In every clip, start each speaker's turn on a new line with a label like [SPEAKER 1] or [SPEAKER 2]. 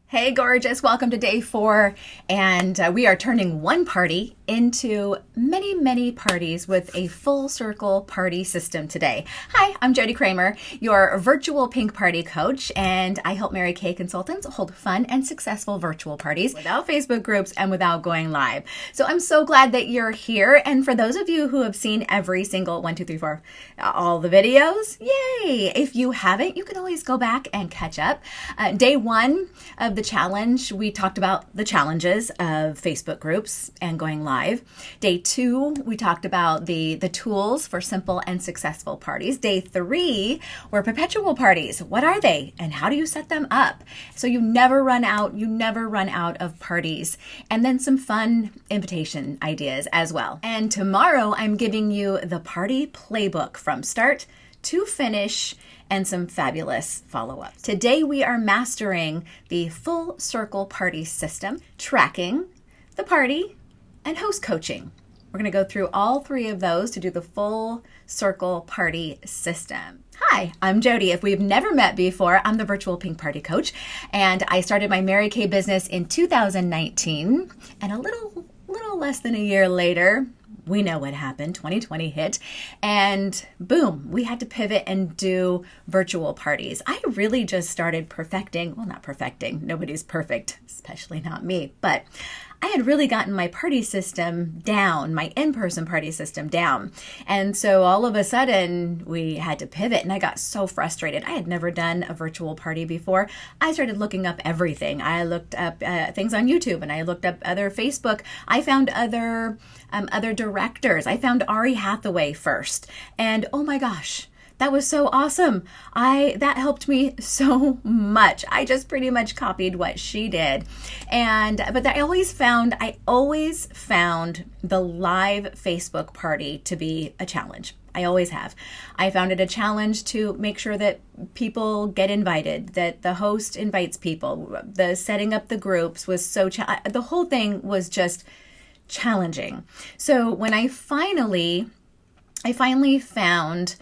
[SPEAKER 1] Hey, gorgeous. Welcome to day 4. And we are turning one party into many, many parties with a full circle party system today. Hi, I'm Jody Kramer, your virtual pink party coach, and I help Mary Kay consultants hold fun and successful virtual parties without Facebook groups and without going live. So I'm so glad that you're here. And for those of you who have seen every single 1, 2, 3, 4, all the videos, yay! If you haven't, you can always go back and catch up. Day 1 of the challenge, we talked about the challenges of Facebook groups and going live. Day 2, we talked about the tools for simple and successful parties. Day 3 were perpetual parties. What are they and how do you set them up so you never run out of parties? And then some fun invitation ideas as well. And tomorrow I'm giving you the party playbook from start to finish and some fabulous follow-ups. Today we are mastering the full circle party system, tracking the party, and host coaching. We're going to go through all 3 of those to do the full circle party system. Hi, I'm Jody. If we've never met before, I'm the virtual pink party coach, and I started my Mary Kay business in 2019, and a little less than a year later, we know what happened. 2020 hit, and boom, we had to pivot and do virtual parties. I really just started not perfecting, nobody's perfect, especially not me, but I had really gotten my party system down, my in-person party system down. And so all of a sudden we had to pivot, and I got so frustrated. I had never done a virtual party before. I started looking up everything. I looked up things on YouTube, and I looked up other Facebook. I found other directors. I found Ari Hathaway first. And oh my gosh, that was so awesome. That helped me so much. I just pretty much copied what she did. But I always found the live Facebook party to be a challenge. I always have. I found it a challenge to make sure that people get invited, that the host invites people. The setting up the groups was the whole thing was just challenging. So when I finally found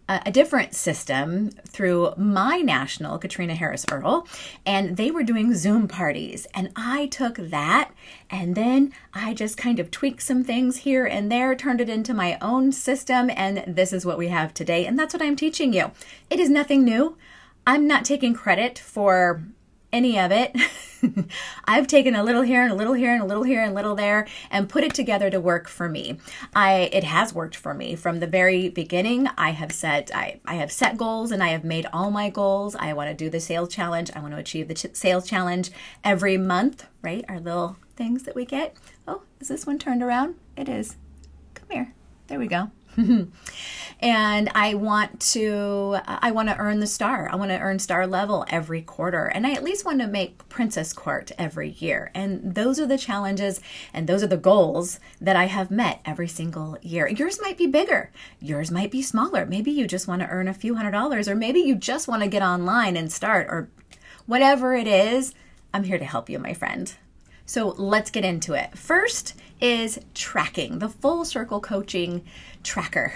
[SPEAKER 1] a different system through my national, Katrina Harris Earl, and they were doing Zoom parties. And I took that, and then I just kind of tweaked some things here and there, turned it into my own system, and this is what we have today. And that's what I'm teaching you. It is nothing new. I'm not taking credit for any of it. I've taken a little here and a little here and a little here and a little there and put it together to work for me. It has worked for me from the very beginning. I have set goals, and I have made all my goals. I want to do the sales challenge. I want to achieve the sales challenge every month, right? Our little things that we get. Oh, is this one turned around? It is. Come here. There we go. And I want to earn the star. I want to earn star level every quarter. And I at least want to make Princess Court every year. And those are the challenges and those are the goals that I have met every single year. Yours might be bigger. Yours might be smaller. Maybe you just want to earn a few $100s, or maybe you just want to get online and start, or whatever it is. I'm here to help you, my friend. So let's get into it. First is tracking, the full circle coaching tracker.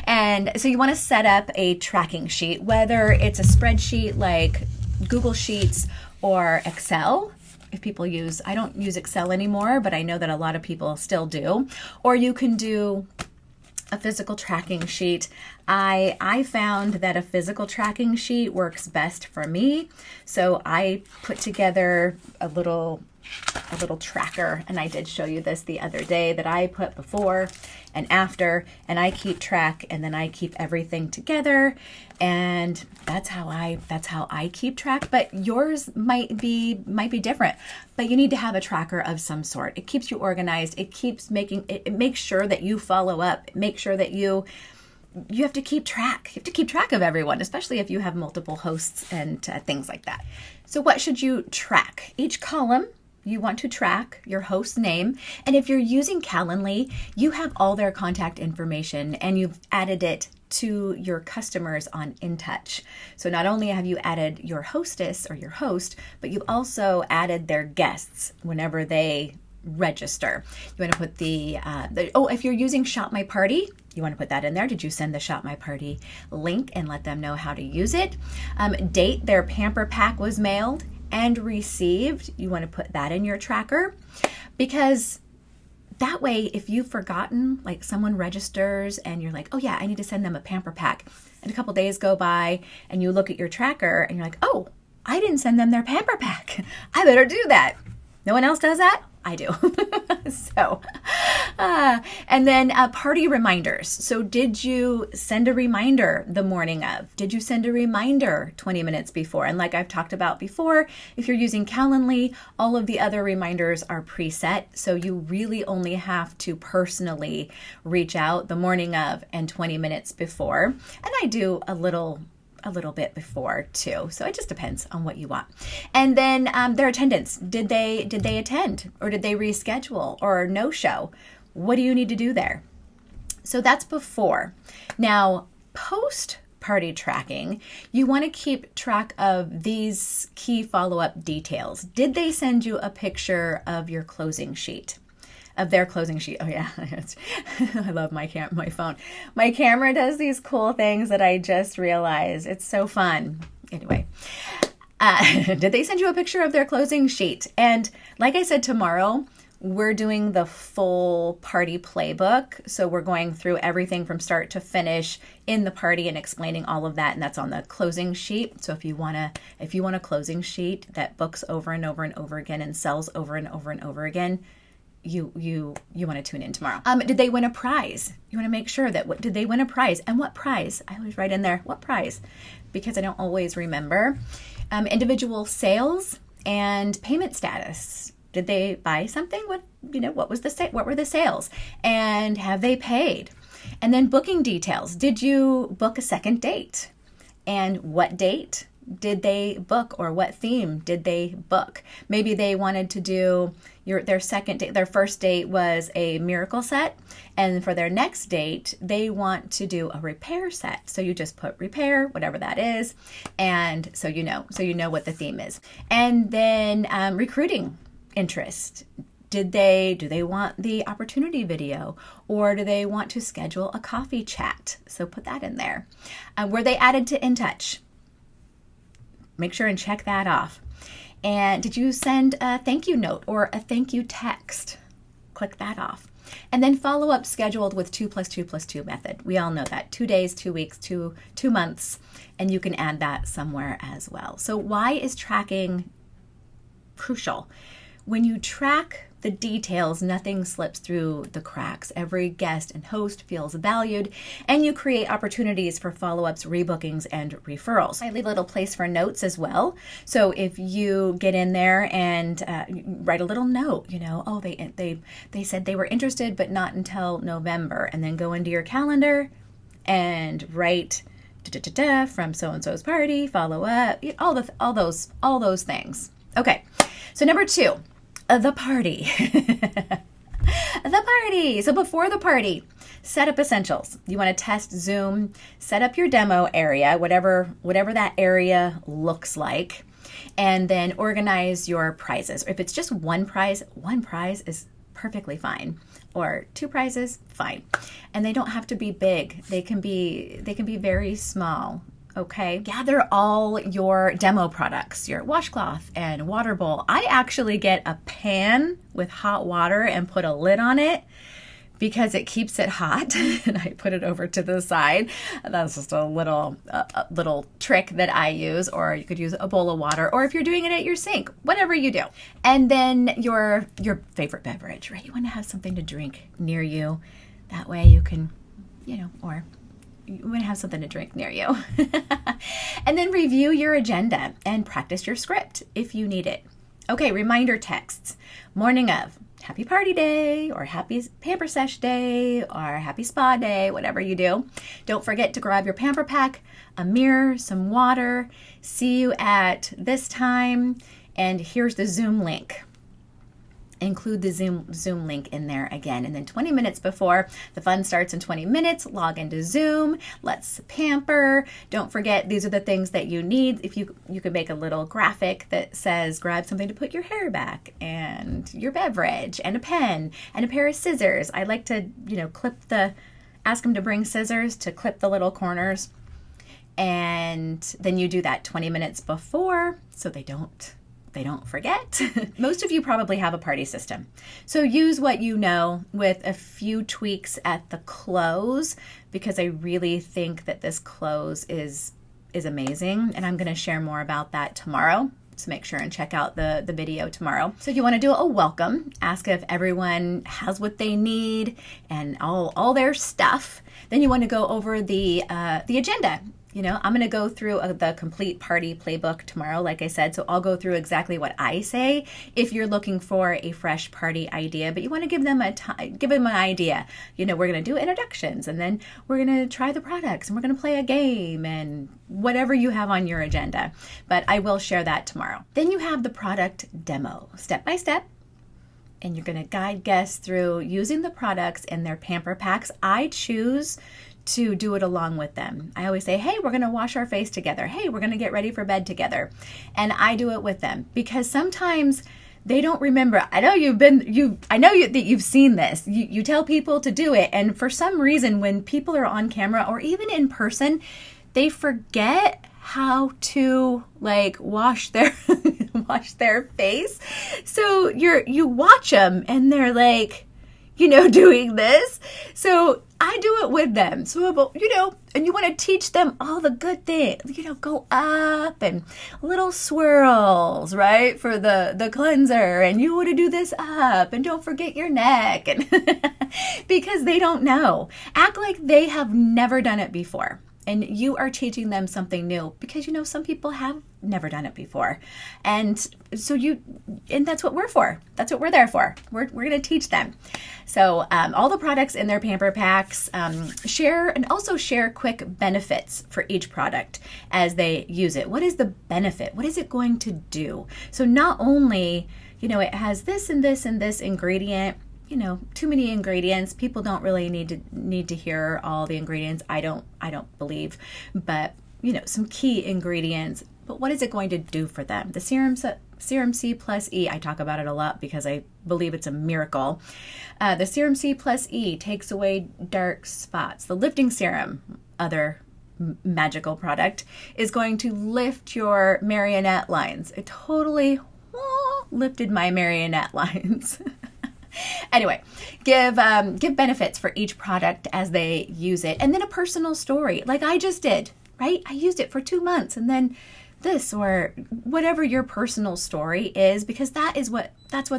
[SPEAKER 1] And so you want to set up a tracking sheet, whether it's a spreadsheet like Google Sheets or Excel. If people I don't use Excel anymore, but I know that a lot of people still do. Or you can do a physical tracking sheet. I found that a physical tracking sheet works best for me. So I put together a little tracker, and I did show you this the other day, that I put before and after, and I keep track, and then I keep everything together, and that's how I keep track. But yours might be different, but you need to have a tracker of some sort. It keeps you organized. It makes sure that you follow up. Make sure that you have to keep track. You have to keep track of everyone, especially if you have multiple hosts and things like that. So what should you track? Each column, you want to track your host's name. And if you're using Calendly, you have all their contact information, and you've added it to your customers on InTouch. So not only have you added your hostess or your host, but you've also added their guests whenever they register. You want to put if you're using Shop My Party, you want to put that in there. Did you send the Shop My Party link and let them know how to use it? Date their Pamper Pack was mailed, and received. You want to put that in your tracker, because that way, if you've forgotten, like someone registers and you're like, oh yeah, I need to send them a pamper pack, and a couple days go by and you look at your tracker and you're like, oh, I didn't send them their pamper pack. I better do that. No one else does that? I do. And then party reminders. So did you send a reminder the morning of? Did you send a reminder 20 minutes before? And like I've talked about before, if you're using Calendly, all of the other reminders are preset. So you really only have to personally reach out the morning of and 20 minutes before. And I do a little bit before too. So it just depends on what you want. And then their attendance. Did they attend, or did they reschedule, or no show? What do you need to do there? So that's before. Now, post party tracking, you want to keep track of these key follow-up details. Did they send you a picture of your closing sheet? Of their closing sheet. Oh yeah, I love my phone. My camera does these cool things that I just realized. It's so fun. Anyway, did they send you a picture of their closing sheet? And like I said, tomorrow we're doing the full party playbook. So we're going through everything from start to finish in the party and explaining all of that. And that's on the closing sheet. So if you want a closing sheet that books over and over and over again and sells over and over and over again, you want to tune in tomorrow. Did they win a prize? You want to make sure that did they win a prize, and what prize? I always write in there what prize, because I don't always remember. Individual sales and payment status. Did they buy something? What were the sales, and have they paid? And then booking details. Did you book a second date, and what date did they book, or what theme did they book? Maybe they wanted to do their second date. Their first date was a miracle set, and for their next date they want to do a repair set. So you just put repair, whatever that is, and so you know what the theme is. And then recruiting interest. Do they want the opportunity video, or do they want to schedule a coffee chat? So put that in there. Were they added to InTouch? Make sure and check that off. And did you send a thank you note or a thank you text? Click that off. And then follow up scheduled with 2 + 2 + 2 method. We all know that. 2 days, 2 weeks, 2 months, and you can add that somewhere as well. So why is tracking crucial? When you track the details, nothing slips through the cracks. Every guest and host feels valued, and you create opportunities for follow-ups, rebookings, and referrals. I leave a little place for notes as well. So if you get in there and write a little note, oh, they said they were interested, but not until November, and then go into your calendar and write from so-and-so's party, follow up, all those things. Okay, so number 2. The party. The party. So before the party, set up essentials. You want to test Zoom, set up your demo area, whatever that area looks like, and then organize your prizes. If it's just one prize is perfectly fine. Or 2 prizes, fine. And they don't have to be big. They can be very small. Okay, gather all your demo products, your washcloth and water bowl. I actually get a pan with hot water and put a lid on it because it keeps it hot, and I put it over to the side. That's just a little trick that I use, or you could use a bowl of water, or if you're doing it at your sink, whatever you do. And then your favorite beverage, right? You want to have something to drink near you. That way you can, or you want to have something to drink near you. And then review your agenda and practice your script if you need it. Okay, reminder texts. Morning of, happy party day, or happy pamper sesh day, or happy spa day, whatever you do. Don't forget to grab your pamper pack, a mirror, some water. See you at this time, and here's the Zoom link. Include the Zoom link in there again. And then 20 minutes before the fun starts in 20 minutes, log into Zoom. Let's pamper. Don't forget, these are the things that you need. If you could make a little graphic that says, grab something to put your hair back, and your beverage, and a pen, and a pair of scissors. I like to, ask them to bring scissors to clip the little corners. And then you do that 20 minutes before so they don't they don't forget. Most of you probably have a party system. So use what you know with a few tweaks at the close, because I really think that this close is amazing. And I'm going to share more about that tomorrow. So make sure and check out the video tomorrow. So you want to do a welcome, ask if everyone has what they need and all their stuff. Then you want to go over the agenda. You know, I'm going to go through the complete party playbook tomorrow, like I said. So I'll go through exactly what I say if you're looking for a fresh party idea. But you want to give them an idea. You know, we're going to do introductions, and then we're going to try the products, and we're going to play a game, and whatever you have on your agenda. But I will share that tomorrow. Then you have the product demo, step by step. And you're going to guide guests through using the products in their pamper packs. I choose to do it along with them. I always say, hey, we're going to wash our face together. Hey, we're going to get ready for bed together. And I do it with them because sometimes they don't remember. I know that you've seen this. You tell people to do it. And for some reason, when people are on camera or even in person, they forget how to wash their face. So you watch them and they're doing this. So I do it with them. So, and you want to teach them all the good things, go up and little swirls, right? For the cleanser. And you want to do this up and don't forget your neck. And because they don't know. Act like they have never done it before. And you are teaching them something new because, some people have never done it before. And so and that's what we're for. That's what we're there for. We're going to teach them. So all the products in their pamper packs, share quick benefits for each product as they use it. What is the benefit? What is it going to do? So not only, it has this and this and this ingredient, too many ingredients. People don't really need to hear all the ingredients. I don't believe, but some key ingredients. But what is it going to do for them? The Serum C plus E, I talk about it a lot because I believe it's a miracle. The Serum C plus E takes away dark spots. The lifting serum, other magical product, is going to lift your marionette lines. It totally lifted my marionette lines. Anyway, give benefits for each product as they use it. And then a personal story, like I just did, right? I used it for 2 months and then this, or whatever your personal story is, because that's what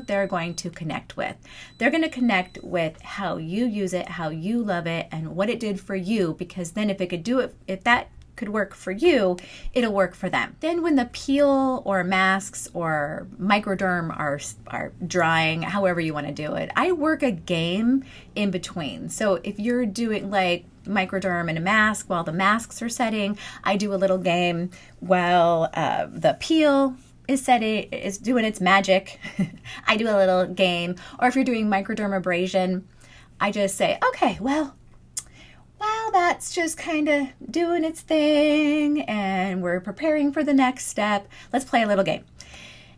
[SPEAKER 1] they're going to connect with. They're going to connect with how you use it, how you love it, and what it did for you, because then if that could work for you, it'll work for them. Then when the peel or masks or microderm are drying, however you want to do it, I work a game in between. So if you're doing microderm and a mask while the masks are setting, I do a little game while the peel is doing its magic. I do a little game. Or if you're doing microdermabrasion, I just say, okay, well, that's just kind of doing its thing and we're preparing for the next step. Let's play a little game.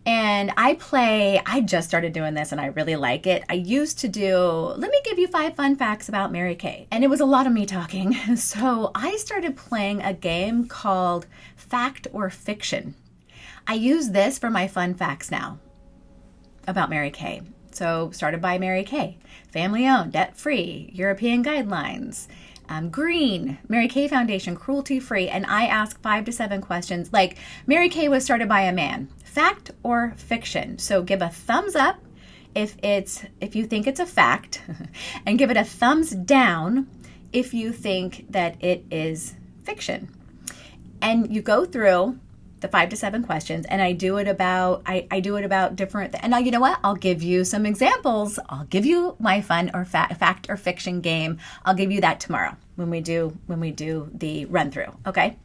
[SPEAKER 1] And I just started doing this and I really like it. I used to let me give you 5 fun facts about Mary Kay. And it was a lot of me talking. So I started playing a game called Fact or Fiction. I use this for my fun facts now about Mary Kay. So started by Mary Kay, family owned, debt free, European guidelines, green, Mary Kay Foundation, cruelty free. And I ask 5 to 7 questions like Mary Kay was started by a man. Fact or fiction? So give a thumbs up if you think it's a fact, and give it a thumbs down if you think that it is fiction. And you go through the 5 to 7 questions, and I do it about different. And now, you know what? I'll give you some examples. I'll give you my fun or fact or fiction game. I'll give you that tomorrow when we do the run through. Okay.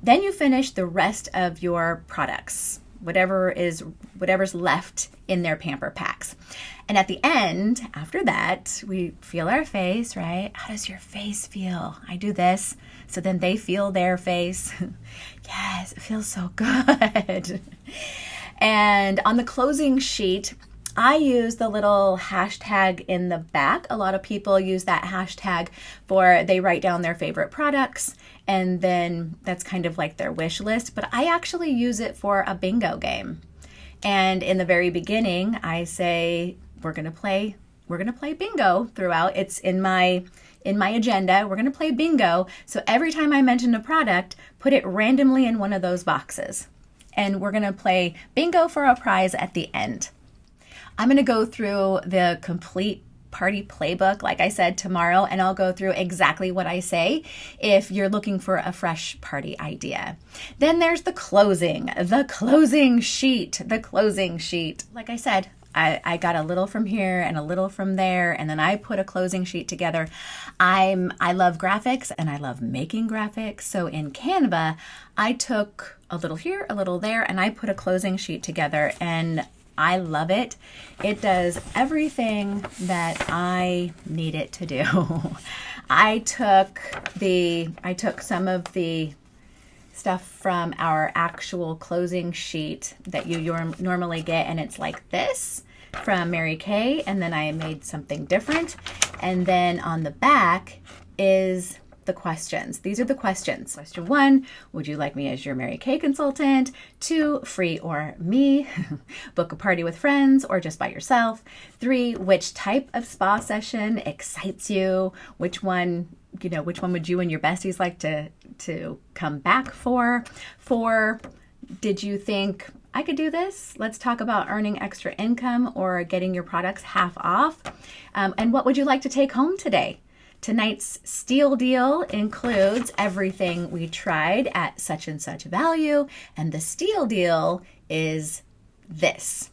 [SPEAKER 1] Then you finish the rest of your products, whatever's left in their pamper packs. And at the end, after that, we feel our face, right? How does your face feel? I do this. So then they feel their face. Yes, it feels so good. And on the closing sheet, I use the little hashtag in the back. A lot of people use that hashtag they write down their favorite products, and then that's kind of like their wish list. But I actually use it for a bingo game. And in the very beginning, I say, we're going to play bingo throughout. It's in my agenda. We're going to play bingo. So every time I mention a product, put it randomly in one of those boxes. And we're going to play bingo for a prize at the end. I'm going to go through the complete party playbook, like I said, tomorrow, and I'll go through exactly what I say if you're looking for a fresh party idea. Then there's the closing sheet. Like I said, I got a little from here and a little from there, and then I put a closing sheet together. I love graphics and I love making graphics. So in Canva, I took a little here, a little there, and I put a closing sheet together, and I love it. It does everything that I need it to do. I took some of the stuff from our actual closing sheet that you normally get, and it's like this from Mary Kay, and then I made something different. And then on the back is the questions. These are the questions. Question 1, would you like me as your Mary Kay consultant? 2, free or me? Book a party with friends or just by yourself? 3, which type of spa session excites you? Which one would you and your besties like to come back for? 4, did you think I could do this? Let's talk about earning extra income or getting your products half off. And what would you like to take home today? Tonight's steal deal includes everything we tried at such and such value, and the steal deal is this.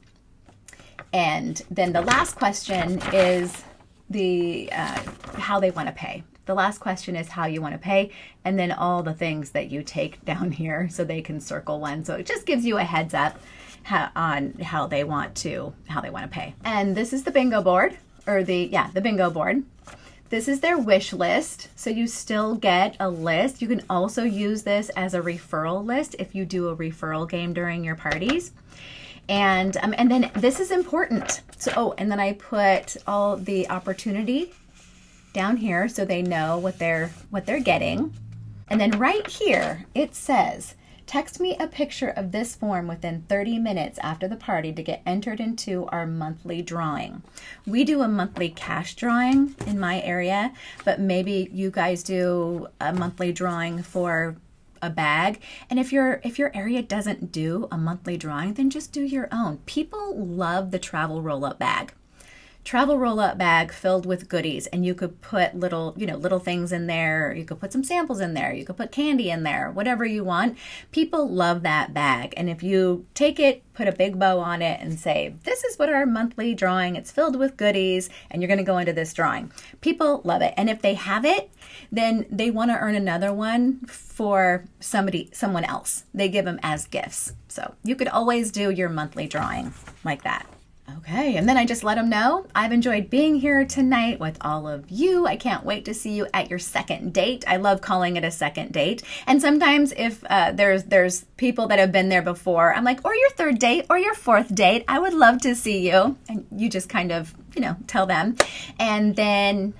[SPEAKER 1] And then the last question is how they want to pay. The last question is how you want to pay, and then all the things that you take down here so they can circle one. So it just gives you a heads up on how they want to pay. And this is the bingo board, or the bingo board. This is their wish list, so you still get a list. You can also use this as a referral list if you do a referral game during your parties. And then this is important. So, and then I put all the opportunity down here so they know what they're getting. And then right here it says, text me a picture of this form within 30 minutes after the party to get entered into our monthly drawing. We do a monthly cash drawing in my area, but maybe you guys do a monthly drawing for a bag. And if your area doesn't do a monthly drawing, then just do your own. People love the travel roll-up bag. Travel roll-up bag filled with goodies, and you could put little things in there. You could put some samples in there. You could put candy in there, whatever you want. People love that bag. And if you take it, put a big bow on it and say, this is what our monthly drawing, it's filled with goodies, and you're going to go into this drawing. People love it. And if they have it, then they want to earn another one for someone else. They give them as gifts. So you could always do your monthly drawing like that. Okay, and then I just let them know I've enjoyed being here tonight with all of you. I can't wait to see you at your second date. I love calling it a second date. And sometimes if there's people that have been there before, I'm like, or your third date or your fourth date, I would love to see you. And you just kind of, tell them. And then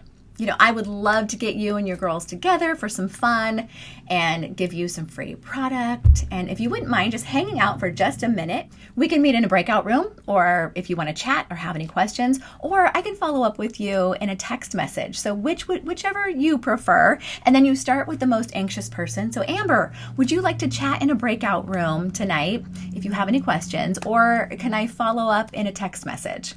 [SPEAKER 1] I would love to get you and your girls together for some fun and give you some free product. And if you wouldn't mind just hanging out for just a minute, we can meet in a breakout room, or if you want to chat or have any questions, or I can follow up with you in a text message. So whichever you prefer. And then you start with the most anxious person. So Amber, would you like to chat in a breakout room tonight if you have any questions, or can I follow up in a text message?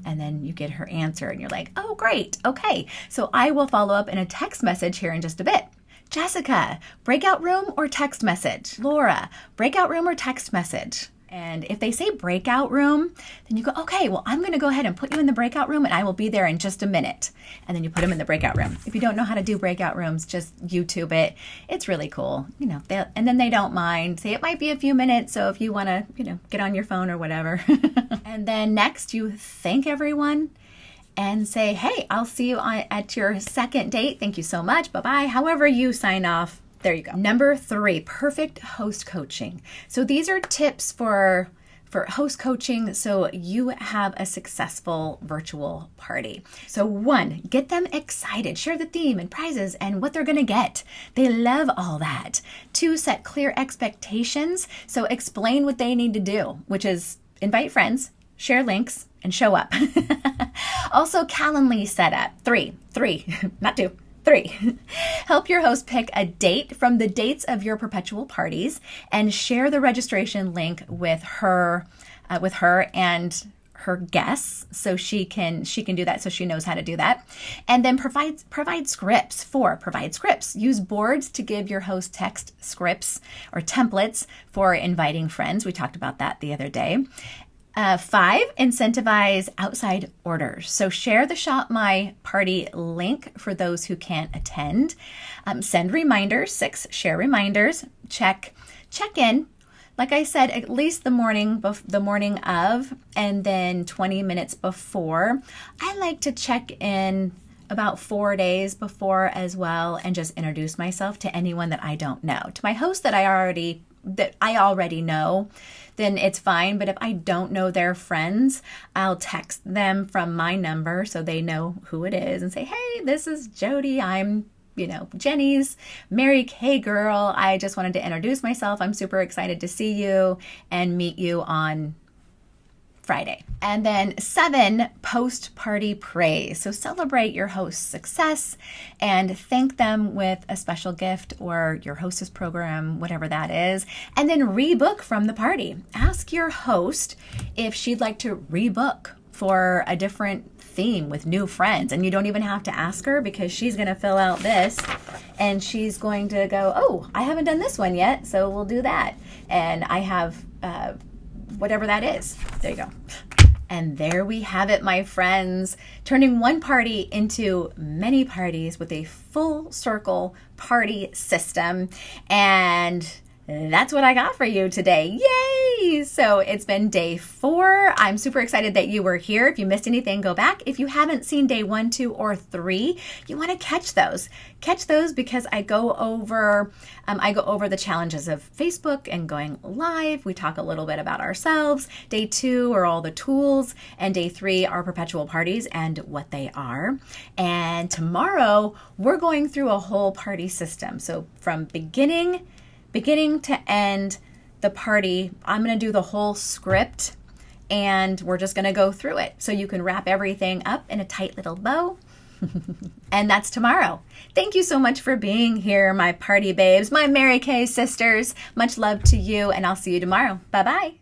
[SPEAKER 1] And then you get her answer and you're like, oh, great. Okay. So I will follow up in a text message here in just a bit. Jessica, breakout room or text message? Laura, breakout room or text message? And if they say breakout room, then you go, okay, well, I'm going to go ahead and put you in the breakout room and I will be there in just a minute. And then you put them in the breakout room. If you don't know how to do breakout rooms, just YouTube it. It's really cool. And then they don't mind. Say it might be a few minutes. So if you want to, get on your phone or whatever. And then next you thank everyone and say, hey, I'll see you at your second date. Thank you so much. Bye-bye. However you sign off. There you go. Number 3, perfect host coaching. So these are tips for host coaching so you have a successful virtual party. So 1, get them excited. Share the theme and prizes and what they're going to get. They love all that. 2, set clear expectations. So explain what they need to do, which is invite friends, share links, and show up. Also, Calendly setup. Three, not two. 3, help your host pick a date from the dates of your perpetual parties and share the registration link with her and her guests, so she can do that, so she knows how to do that. And then provide scripts. Use boards to give your host text scripts or templates for inviting friends. We talked about that the other day. 5, incentivize outside orders. So share the Shop My Party link for those who can't attend. Send reminders. 6, share reminders. Check in. Like I said, at least the morning of, and then 20 minutes before. I like to check in about 4 days before as well, and just introduce myself to anyone that I don't know. To my host that I already know, then it's fine. But if I don't know their friends, I'll text them from my number so they know who it is and say, hey, this is Jody. I'm Jenny's Mary Kay girl. I just wanted to introduce myself. I'm super excited to see you and meet you on Friday. And then 7, post-party praise. So celebrate your host's success and thank them with a special gift or your hostess program, whatever that is. And then rebook from the party. Ask your host if she'd like to rebook for a different theme with new friends. And you don't even have to ask her, because she's going to fill out this and she's going to go, oh, I haven't done this one yet, so we'll do that. And I have whatever that is. There you go. And there we have it, my friends, turning one party into many parties with a full circle party system. And that's what I got for you today. Yay! So it's been day 4. I'm super excited that you were here. If you missed anything, go back. If you haven't seen day 1, 2, or 3, you want to catch those. Catch those, because I go over the challenges of Facebook and going live. We talk a little bit about ourselves. Day 2 are all the tools, and day 3 are perpetual parties and what they are. And tomorrow we're going through a whole party system. So from beginning to end the party, I'm going to do the whole script, and we're just going to go through it so you can wrap everything up in a tight little bow. And that's tomorrow. Thank you so much for being here, my party babes, my Mary Kay sisters. Much love to you, and I'll see you tomorrow. Bye-bye.